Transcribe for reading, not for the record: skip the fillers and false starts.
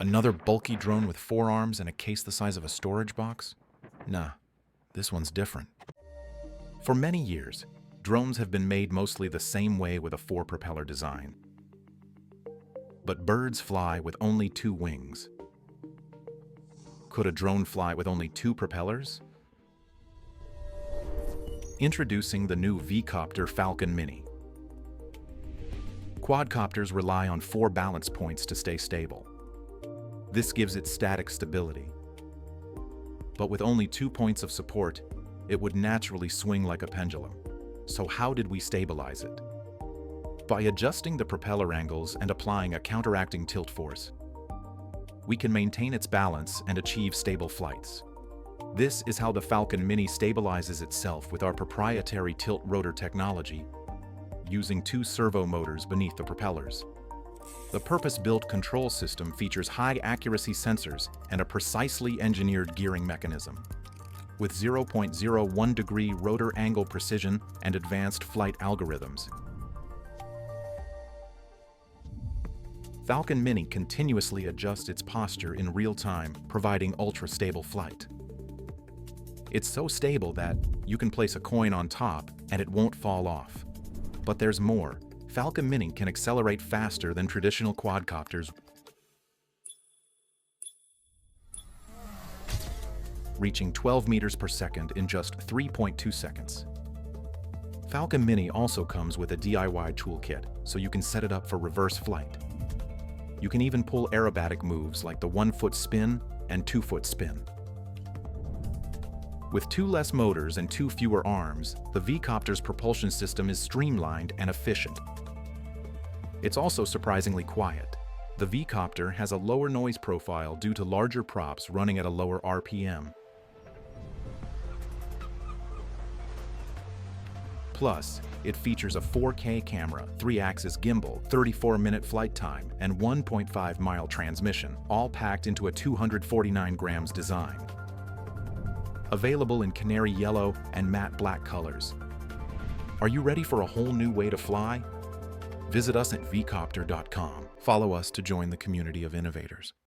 Another bulky drone with 4 arms and a case the size of a storage box? Nah, this one's different. For many years, drones have been made mostly the same way with a 4-propeller design. But birds fly with only 2 wings. Could a drone fly with only 2 propellers? Introducing the new Bi-Copter Falcon Mini. Quadcopters rely on 4 balance points to stay stable. This gives it static stability. But with only 2 points of support, it would naturally swing like a pendulum. So how did we stabilize it? By adjusting the propeller angles and applying a counteracting tilt force, we can maintain its balance and achieve stable flights. This is how the Falcon Mini stabilizes itself with our proprietary tilt rotor technology, using 2 servo motors beneath the propellers. The purpose-built control system features high-accuracy sensors and a precisely engineered gearing mechanism. With 0.01-degree rotor angle precision and advanced flight algorithms, Falcon Mini continuously adjusts its posture in real time, providing ultra-stable flight. It's so stable that you can place a coin on top and it won't fall off. But there's more. Falcon Mini can accelerate faster than traditional quadcopters, reaching 12 meters per second in just 3.2 seconds. Falcon Mini also comes with a DIY toolkit, so you can set it up for reverse flight. You can even pull aerobatic moves like the 1-foot spin and 2-foot spin. With 2 less motors and 2 fewer arms, the Bi-Copter's propulsion system is streamlined and efficient. It's also surprisingly quiet. The Bi-Copter has a lower noise profile due to larger props running at a lower RPM. Plus, it features a 4K camera, 3-axis gimbal, 34-minute flight time, and 1.5-mile transmission, all packed into a 249 grams design. Available in canary yellow and matte black colors. Are you ready for a whole new way to fly? Visit us at quadcopter.com. Follow us to join the community of innovators.